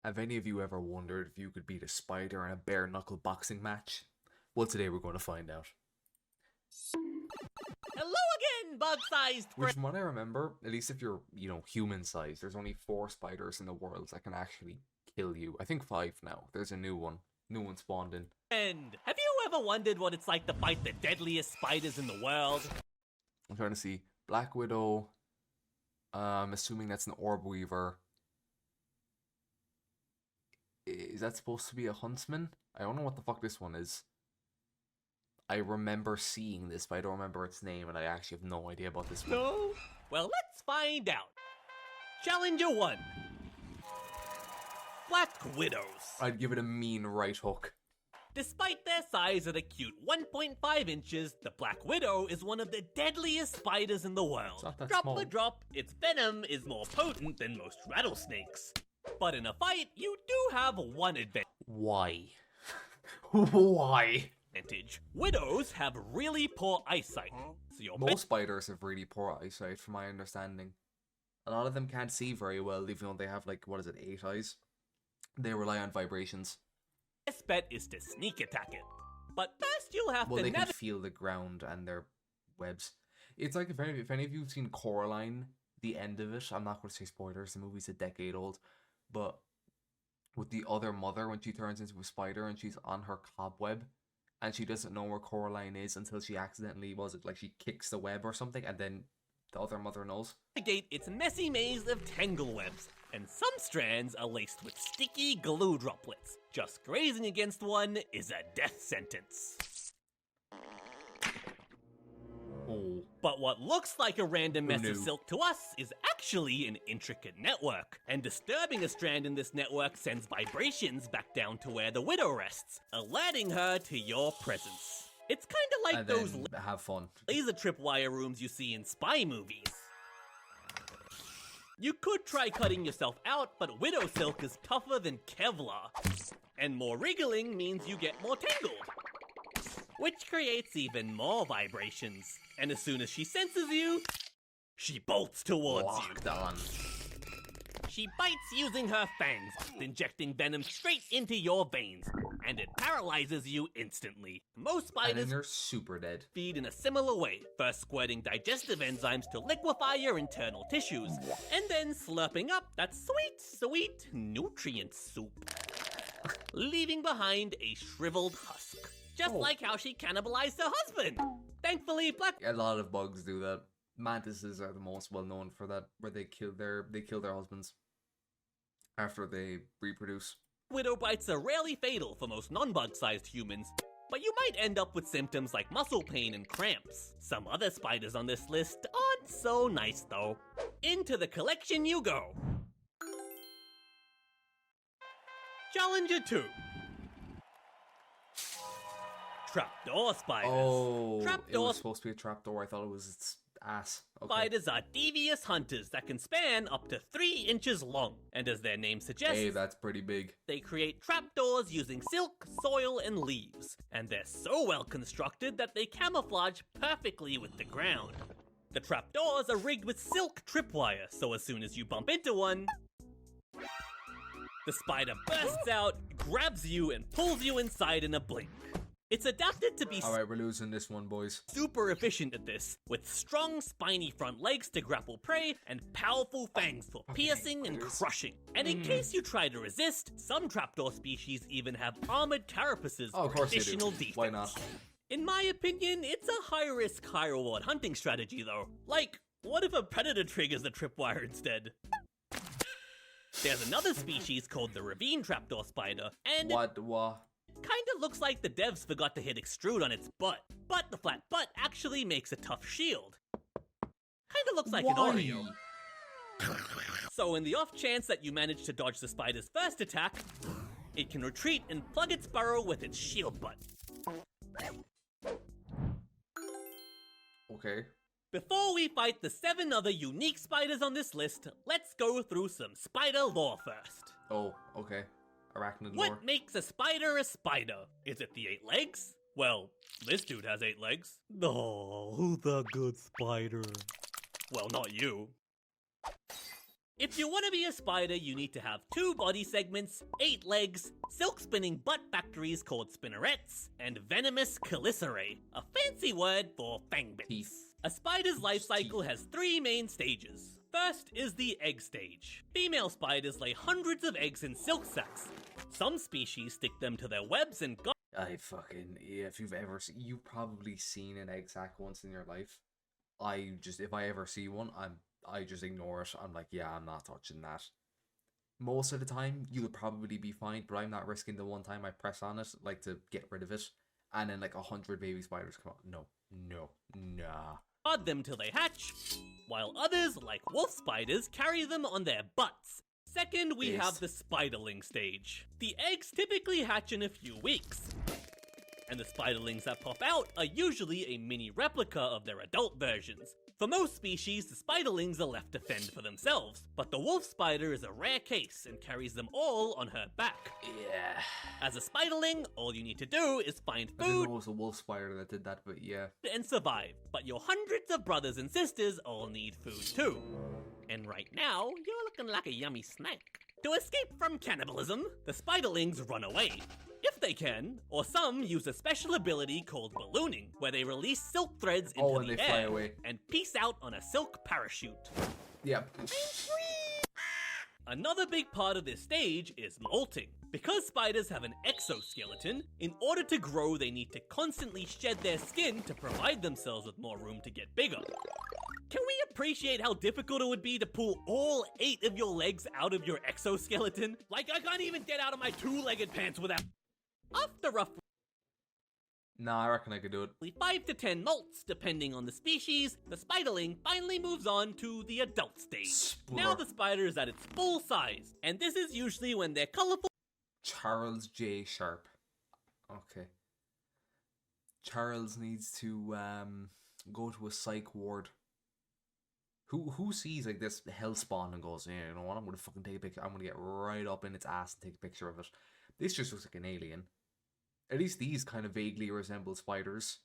Have any of you ever wondered if you could beat a spider in a bare-knuckle boxing match? Well, today we're going to find out. Hello again, bug-sized Which, from what I remember, at least if you're, human-sized, there's only 4 spiders in the world that can actually kill you. I think 5 now. There's a new one. New one spawned in. friend. Have you ever wondered what it's like to fight the deadliest spiders in the world? I'm trying to see. Black Widow. I'm assuming that's an orb weaver. Is that supposed to be a huntsman? I don't know what the fuck this one is. I remember seeing this, but I don't remember its name, and I actually have no idea about this one. No? Well, let's find out. Challenger 1. Black Widows. I'd give it a mean right hook. Despite their size at a cute 1.5 inches, the Black Widow is one of the deadliest spiders in the world. It's not that Drop small. a drop, its venom is more potent than most rattlesnakes. But in a fight, you do have one Why? Why? advantage. Widows have really poor eyesight, so your Most spiders have really poor eyesight, from my understanding. A lot of them can't see very well, even though they have, 8 eyes. They rely on vibrations. best bet is to sneak attack it. But first you'll have Well, to they can navigate feel the ground and their webs. It's like if any of you have seen Coraline, the end of it, I'm not going to say spoilers, the movie's a decade old, but with the other mother when she turns into a spider and she's on her cobweb and she doesn't know where Coraline is until she accidentally, she kicks the web or something, and then the other mother knows. its messy maze of tangle webs, and some strands are laced with sticky glue droplets. Just grazing against one is a death sentence. Oh. But what looks like a random mess knew? of silk to us is actually an intricate network. And disturbing a strand in this network sends vibrations back down to where the widow rests, alerting her to your presence. It's kinda like And those then have fun. laser tripwire rooms you see in spy movies. You could try cutting yourself out, but widow silk is tougher than Kevlar. And more wriggling means you get more tangled, which creates even more vibrations. And as soon as she senses you, she bolts towards Locked you. on. She bites using her fangs, injecting venom straight into your veins, and it paralyzes you instantly. Most And spiders then you're super dead. feed in a similar way, first squirting digestive enzymes to liquefy your internal tissues, and then slurping up that sweet, sweet nutrient soup, leaving behind a shriveled husk. Just like how she cannibalized her husband. Thankfully, Black A lot of bugs do that. Mantises are the most well known for that, where they kill their husbands after they reproduce. Widow bites are rarely fatal for most non-bug-sized humans, but you might end up with symptoms like muscle pain and cramps. Some other spiders on this list aren't so nice though. Into the collection you go. Challenger 2. Trapdoor spiders. Oh, it Trapdoor was supposed to be a trapdoor. I thought it was its ass. Okay. spiders are devious hunters that can span up to 3 inches long. And as their name suggests, Hey, that's pretty big. they create trapdoors using silk, soil, and leaves. And they're so well constructed that they camouflage perfectly with the ground. The trapdoors are rigged with silk tripwire, so as soon as you bump into one, the spider bursts out, grabs you, and pulls you inside in a blink. It's adapted to be Alright, we're losing this one, boys. super efficient at this, with strong spiny front legs to grapple prey and powerful fangs for piercing and crushing. And in case you try to resist, some trapdoor species even have armored carapaces Oh, of for course they do. additional defense. Why not? In my opinion, it's a high-risk, high-reward hunting strategy though. Like, what if a predator triggers the tripwire instead? There's another species called the ravine trapdoor spider, and What? kinda looks like the devs forgot to hit extrude on its butt. But the flat butt actually makes a tough shield. Kinda looks like an Oreo. So in the off chance that you manage to dodge the spider's first attack, it can retreat and plug its burrow with its shield butt. Okay. Before we fight the 7 other unique spiders on this list, let's go through some spider lore first. Oh, okay. Arachnid lore. What makes a spider a spider? Is it the 8 legs? Well, this dude has 8 legs. Oh, who's a good spider? Well, not you. If you want to be a spider, you need to have 2 body segments, 8 legs, silk-spinning butt factories called spinnerets, and venomous chelicerae, a fancy word for fang bits. Teeth. A spider's life cycle has 3 main stages. First is the egg stage. Female spiders lay hundreds of eggs in silk sacs. Some species stick them to their webs and Yeah, if you've probably seen an egg sac once in your life. If I ever see one, I just ignore it. I'm like, yeah, I'm not touching that. Most of the time, you'll probably be fine, but I'm not risking the one time I press on it, like, to get rid of it, and then, like, 100 baby spiders come out. Nah. guard them till they hatch, while others, like wolf spiders, carry them on their butts. Second, we have the spiderling stage. The eggs typically hatch in a few weeks, and the spiderlings that pop out are usually a mini replica of their adult versions. For most species, the spiderlings are left to fend for themselves, but the wolf spider is a rare case and carries them all on her back. Yeah. As a spiderling, all you need to do is find I didn't know food it was a wolf spider that did that, but yeah. and survive, but your hundreds of brothers and sisters all need food too. And right now, you're looking like a yummy snack. To escape from cannibalism, the spiderlings run away. If they can, or some use a special ability called ballooning, where they release silk threads into and the they fly air away. and peace out on a silk parachute. Yeah. Another big part of this stage is molting. Because spiders have an exoskeleton, in order to grow they need to constantly shed their skin to provide themselves with more room to get bigger. Can we appreciate how difficult it would be to pull all 8 of your legs out of your exoskeleton? Like, I can't even get out of my 2-legged pants without... After roughly Nah, I reckon I could do it. 5 to 10 molts, depending on the species, the spiderling finally moves on to the adult stage. Splur. Now the spider is at its full size, and this is usually when they're colorful. Charles J. Sharp. Okay. Charles needs to go to a psych ward. Who sees like this hell spawn and goes, yeah, you know what, I'm gonna fucking take a picture. I'm gonna get right up in its ass and take a picture of it. This just looks like an alien. At least these kind of vaguely resemble spiders.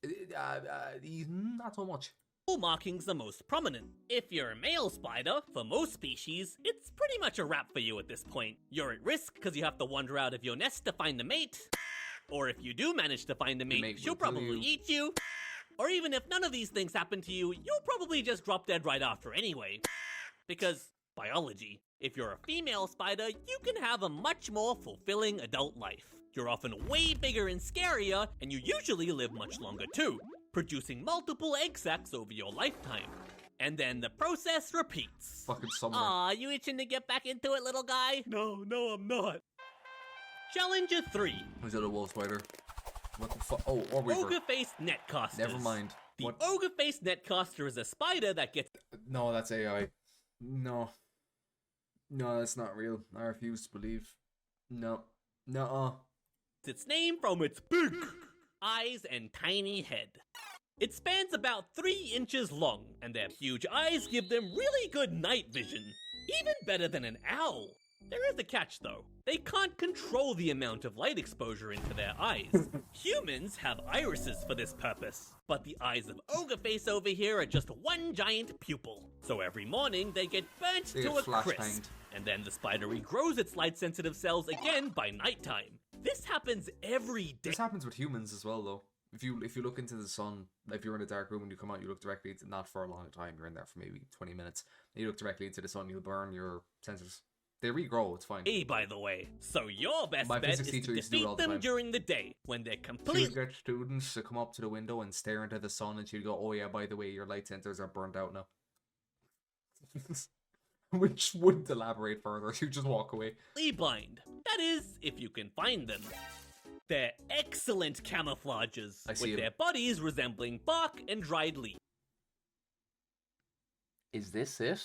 These, not so much. Markings the most prominent. If you're a male spider, for most species, it's pretty much a wrap for you at this point. You're at risk because you have to wander out of your nest to find a mate. Or if you do manage to find a mate, she'll probably eat you. Or even if none of these things happen to you, you'll probably just drop dead right after anyway. Because biology. If you're a female spider, you can have a much more fulfilling adult life. You're often way bigger and scarier, and you usually live much longer too, producing multiple egg sacs over your lifetime. And then the process repeats. Fucking summer. Aw, you itching to get back into it, little guy? No, I'm not. Challenger 3. Was it a wolf spider? What the fuck? Oh, or weaver. Ogre-faced netcasters. Never mind. The What? ogre-faced netcaster is a spider that gets... No, that's AI. No, that's not real. I refuse to believe. No. Nuh-uh. its name from its big eyes and tiny head. It spans about 3 inches long, and their huge eyes give them really good night vision. Even better than an owl. There is a catch though. They can't control the amount of light exposure into their eyes. Humans have irises for this purpose, but the eyes of Ogre-face over here are just one giant pupil. So every morning they get burnt to a crisp, and then the spider regrows its light-sensitive cells again by nighttime. This happens every day. This happens with humans as well, though. If you look into the sun, if you're in a dark room and you come out, you look directly into, not for a long time, you're in there for maybe 20 minutes, and you look directly into the sun, you'll burn your sensors. They regrow, it's fine. Hey, by the way, so your best My bet is physics to teacher used to do it all defeat the them time. during the day, when they're She completely... would get students to come up to the window and stare into the sun, and she'd go, oh yeah, by the way, your light sensors are burnt out now. Which wouldn't elaborate further, she'd just walk away. blind. That is, if you can find them. They're excellent camouflages, I see with 'em. their bodies resembling bark and dried leaves. Is this it?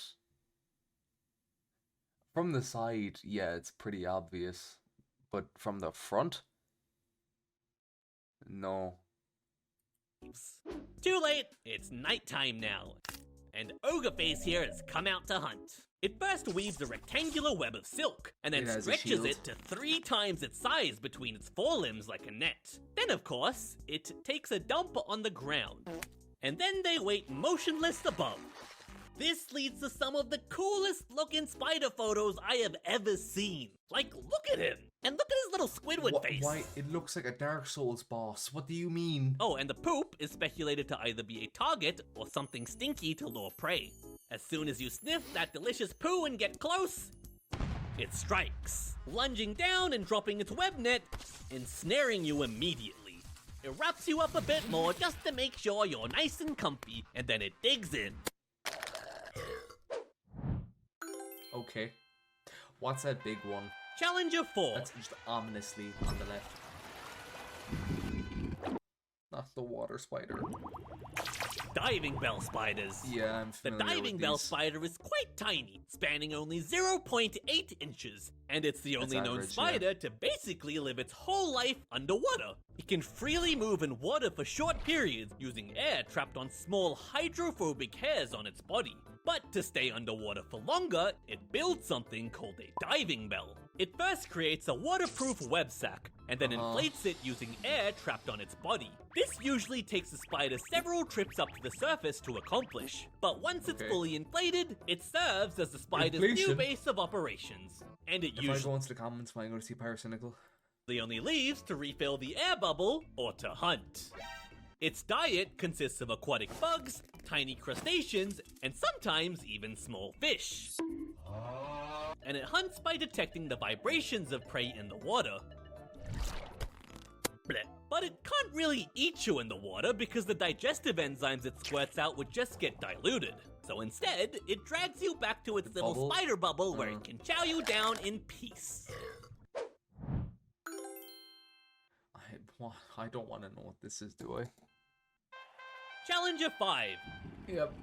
From the side, yeah, it's pretty obvious. But from the front? No. Too late, it's nighttime now. And Ogre-face here has come out to hunt. It first weaves a rectangular web of silk, and then It has a stretches shield. it to 3 times its size between its forelimbs like a net. Then, of course, it takes a dump on the ground. And then they wait motionless above. This leads to some of the coolest looking spider photos I have ever seen. Like, look at him! And look at his little Squidward face. Why? It looks like a Dark Souls boss. What do you mean? Oh, and the poop is speculated to either be a target or something stinky to lure prey. As soon as you sniff that delicious poo and get close, it strikes, lunging down and dropping its web net, ensnaring you immediately. It wraps you up a bit more just to make sure you're nice and comfy, and then it digs in. Okay. What's that big one? Challenger 4. That's just ominously on the left. Not the water spider. Diving bell spiders. Yeah, I'm The familiar diving with bell these. spider is quite tiny, spanning only 0.8 inches, and it's the only known average, spider to basically live its whole life underwater. It can freely move in water for short periods using air trapped on small hydrophobic hairs on its body. But to stay underwater for longer, it builds something called a diving bell. It first creates a waterproof web sack, and then inflates it using air trapped on its body. This usually takes the spider several trips up to the surface to accomplish, but once it's fully inflated, it serves as the spider's new Inflation. base of operations. And it If I usually go into the comments, am I going to see Pyrocynical? only leaves to refill the air bubble or to hunt. Its diet consists of aquatic bugs, tiny crustaceans, and sometimes even small fish. And it hunts by detecting the vibrations of prey in the water. Blech. But it can't really eat you in the water because the digestive enzymes it squirts out would just get diluted. So instead, it drags you back to its little bubble? spider bubble where it can chow you down in peace. I don't want to know what this is, do I? Challenger 5. Yep.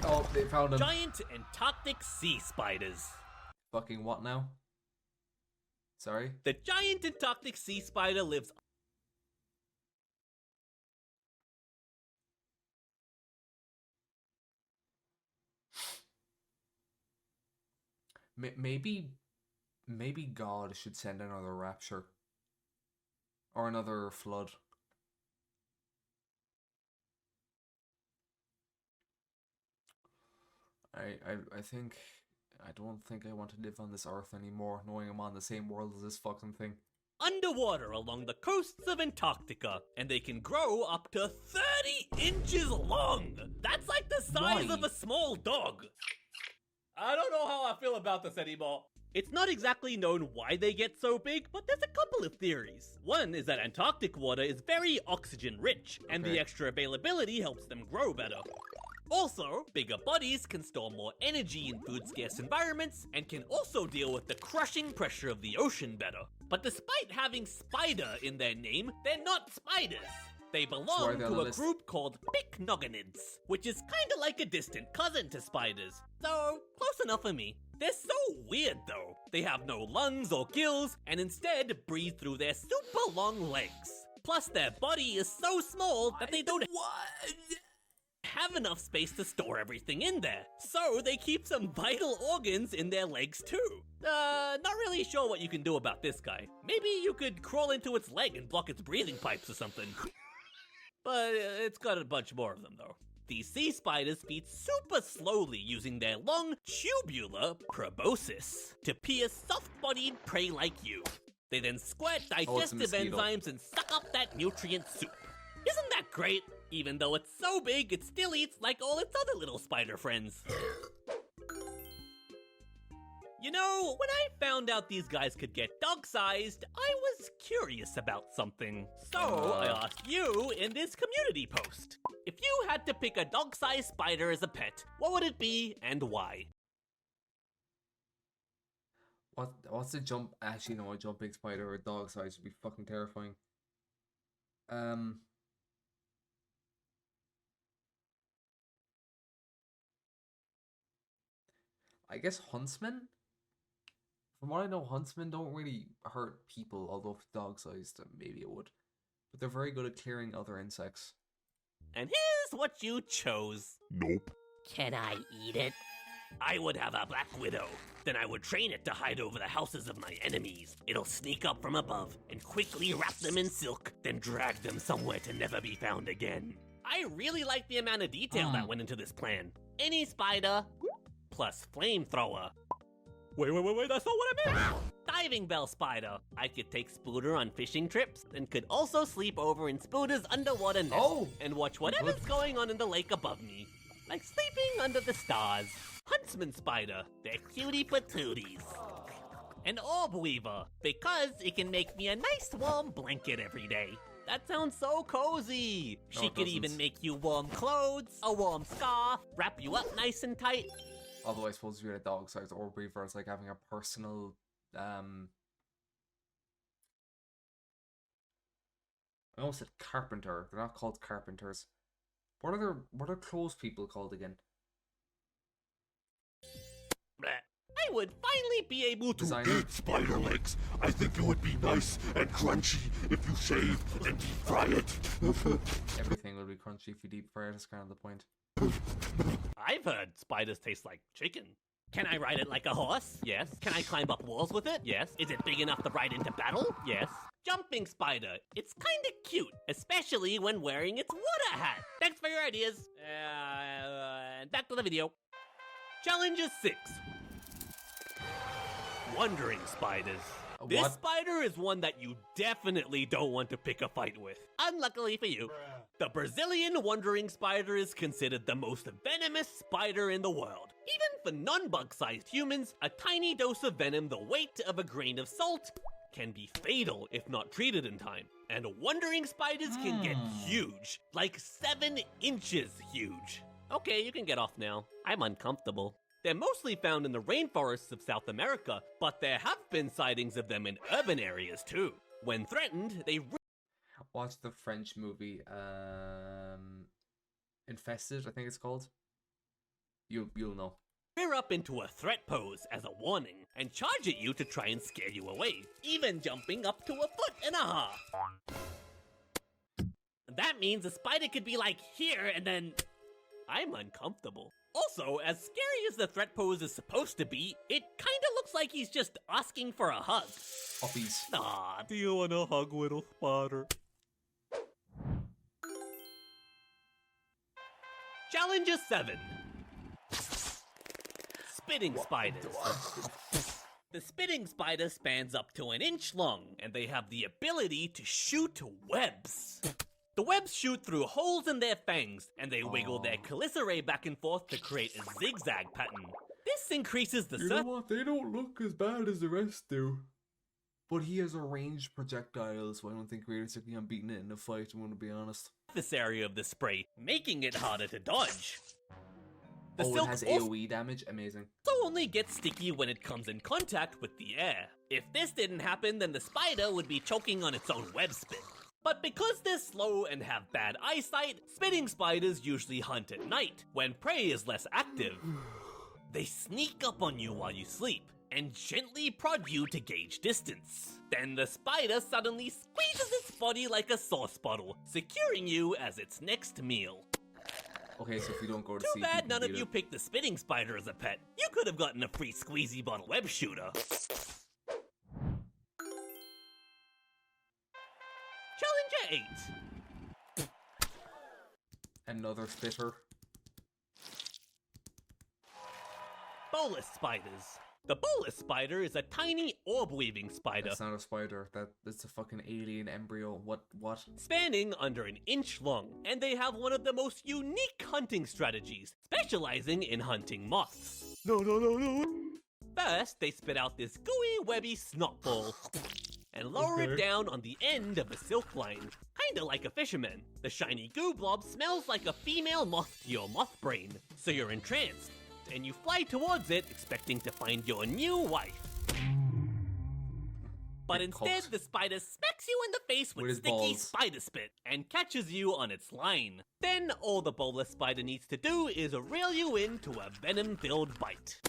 Oh, they found him. Giant Antarctic sea spiders. Fucking what now? Sorry? The giant Antarctic sea spider lives Maybe God should send another rapture. Or another flood. I don't think I want to live on this earth anymore, knowing I'm on the same world as this fucking thing. underwater along the coasts of Antarctica, and they can grow up to 30 inches long. That's like the size of a small dog. I don't know how I feel about this anymore. It's not exactly known why they get so big, but there's a couple of theories. One is that Antarctic water is very oxygen rich, and the extra availability helps them grow better. Also, bigger bodies can store more energy in food-scarce environments and can also deal with the crushing pressure of the ocean better. But despite having spider in their name, they're not spiders. They belong to a group called pycnogonids, which is kinda like a distant cousin to spiders. So, close enough for me. They're so weird though. They have no lungs or gills, and instead breathe through their super long legs. Plus their body is so small that they don't have enough space to store everything in there. So they keep some vital organs in their legs too. Not really sure what you can do about this guy. Maybe you could crawl into its leg and block its breathing pipes or something. But it's got a bunch more of them though. These sea spiders feed super slowly using their long tubular proboscis to pierce soft-bodied prey like you. They then squirt digestive enzymes and suck up that nutrient soup. Isn't that great? Even though it's so big, it still eats like all its other little spider friends. You know, when I found out these guys could get dog-sized, I was curious about something. So I asked you in this community post. If you had to pick a dog-sized spider as a pet, what would it be and why? What's the jump? Actually, no, a jumping spider or a dog size would be fucking terrifying. I guess huntsmen? From what I know, huntsmen don't really hurt people, although if dog-sized, maybe it would. But they're very good at clearing other insects. And here's what you chose. Nope. Can I eat it? I would have a black widow. Then I would train it to hide over the houses of my enemies. It'll sneak up from above and quickly wrap them in silk, then drag them somewhere to never be found again. I really like the amount of detail that went into this plan. Any spider plus flamethrower. Wait, that's not what I meant! Diving bell spider. I could take Spooter on fishing trips and could also sleep over in Spooter's underwater nest and watch whatever's going on in the lake above me. Like sleeping under the stars. Huntsman spider. They're cutie patooties. An orb weaver, because it can make me a nice warm blanket every day. That sounds so cozy. No, She it could even doesn't. make you warm clothes, a warm scarf, wrap you up nice and tight. Although I suppose if you're a dog size orb weaver, it's like having a personal I almost said carpenter. They're not called carpenters. What are clothes people called again? I would finally be able to Designer. Eat spider legs. I think it would be nice and crunchy if you shave and deep fry it. Everything will be crunchy if you deep fry it. That's kind of the point. I've heard spiders taste like chicken. Can I ride it like a horse? Yes. Can I climb up walls with it? Yes. Is it big enough to ride into battle? Yes. Jumping spider. It's kinda cute, especially when wearing its water hat. Thanks for your ideas. Back to the video. Challenge 6. Wandering spiders. This What? spider is one that you definitely don't want to pick a fight with. Unluckily for you. The Brazilian wandering spider is considered the most venomous spider in the world. Even for non-bug-sized humans, a tiny dose of venom the weight of a grain of salt can be fatal if not treated in time. And wandering spiders can get huge, like 7 inches huge. Okay, you can get off now. I'm uncomfortable. They're mostly found in the rainforests of South America, but there have been sightings of them in urban areas too. When threatened, they Watch the French movie Infested, I think it's called. You'll know. rear up into a threat pose as a warning and charge at you to try and scare you away, even jumping up to 1.5 feet. That means a spider could be like here and then... I'm uncomfortable. Also, as scary as the threat pose is supposed to be, it kinda looks like he's just asking for a hug. Uppies. Aw, do you want a hug, little spider? Challenger 7. Spitting spiders. The spitting spider spans up to 1 inch long, and they have the ability to shoot webs. The webs shoot through holes in their fangs, and they wiggle their chelicerae back and forth to create a zigzag pattern. This increases the You know what? They don't look as bad as the rest do. But he has a ranged projectile, so I don't think realistically I'm beating it in a fight, I'm gonna be honest. surface area of the spray, making it harder to dodge. The Oh, it silk has also AoE damage? Amazing. only gets sticky when it comes in contact with the air. If this didn't happen, then the spider would be choking on its own web spit. But because they're slow and have bad eyesight, spitting spiders usually hunt at night, when prey is less active. They sneak up on you while you sleep, and gently prod you to gauge distance. Then the spider suddenly squeezes its body like a sauce bottle, securing you as its next meal. Okay, so if you don't go to Too sleep, bad can none of beat you it. picked the spitting spider as a pet. You could have gotten a free squeezy bottle web shooter. Challenger 8. Another spitter. Bolas spiders. The Bolas spider is a tiny orb-weaving spider, That's not a spider. That's a fucking alien embryo. What? spanning under 1 inch long, and they have one of the most unique hunting strategies, specializing in hunting moths. No. First, they spit out this gooey, webby snot ball and lower it down on the end of a silk line, kinda like a fisherman. The shiny goo blob smells like a female moth to your moth brain, so you're entranced, and you fly towards it expecting to find your new wife. But Get instead, cooked. the spider smacks you in the face with With his sticky balls. spider spit and catches you on its line. Then all the Bolas spider needs to do is reel you into a venom-filled bite.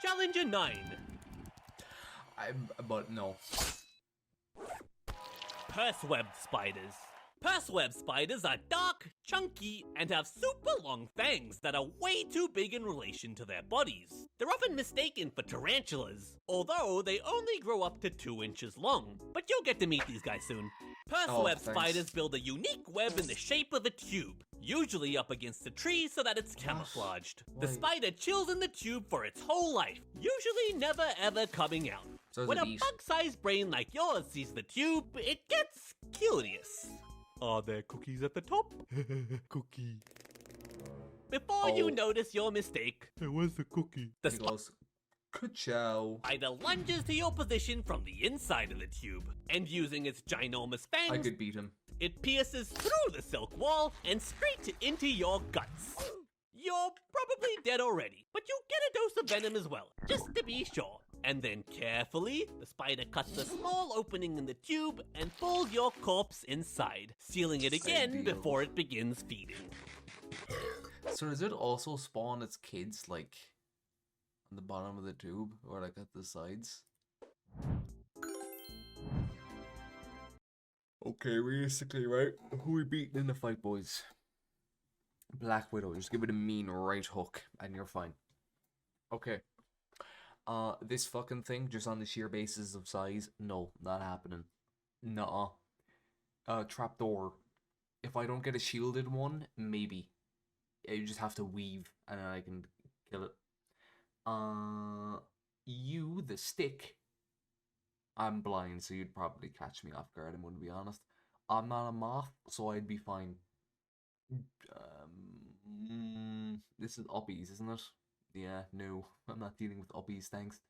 Challenger 9. But no. Purse-webbed spiders. Purse-web spiders are dark, chunky, and have super long fangs that are way too big in relation to their bodies. They're often mistaken for tarantulas, although they only grow up to 2 inches long. But you'll get to meet these guys soon. Purse-web spiders build a unique web in the shape of a tube, usually up against a tree so that it's camouflaged. The spider chills in the tube for its whole life, usually never ever coming out. So When a bug-sized brain like yours sees the tube, it gets curious. Are there cookies at the top? Cookie. Before you notice your mistake, There was a cookie. the He goes, "Ka-chow." spider lunges to your position from the inside of the tube, and using its ginormous I fangs, could beat him. it pierces through the silk wall and straight into your guts. You're probably dead already, but you get a dose of venom as well, just to be sure. And then carefully, the spider cuts a small opening in the tube and pulls your corpse inside, sealing it again deal. before it begins feeding. So does it also spawn its kids, like, on the bottom of the tube, or like at the sides? Okay, realistically, right? Who we beating in the fight, boys? Black Widow. Just give it a mean right hook, and you're fine. Okay. This fucking thing, just on the sheer basis of size, no, not happening. Nuh-uh. Trapdoor. If I don't get a shielded one, maybe. You just have to weave, and then I can kill it. You, the stick. I'm blind, so you'd probably catch me off guard, I'm gonna be honest. I'm not a moth, so I'd be fine. This is uppies, isn't it? Yeah, no, I'm not dealing with uppies, thanks.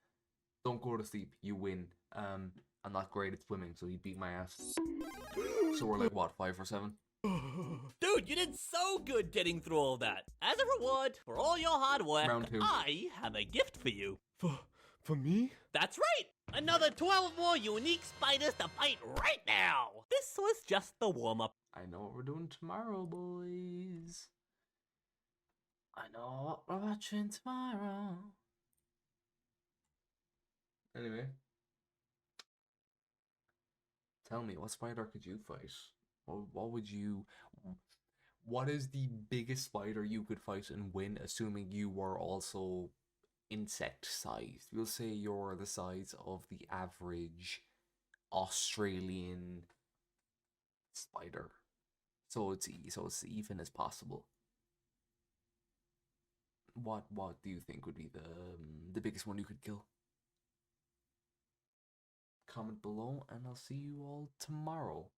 Don't go to sleep, you win. I'm not great at swimming, so you beat my ass. So we're like, what, 5 or 7? Dude, you did so good getting through all that. As a reward for all your hard work, Round 2. I have a gift for you. For me? That's right! Another 12 more unique spiders to fight right now! This was just the warm-up. I know what we're doing tomorrow, boys. I know what we're watching tomorrow. Anyway. Tell me, what spider could you fight? What would you... What is the biggest spider you could fight and win, assuming you were also insect-sized? We'll say you're the size of the average Australian spider. So it's even as possible. What do you think would be the biggest one you could kill? Comment below, and I'll see you all tomorrow.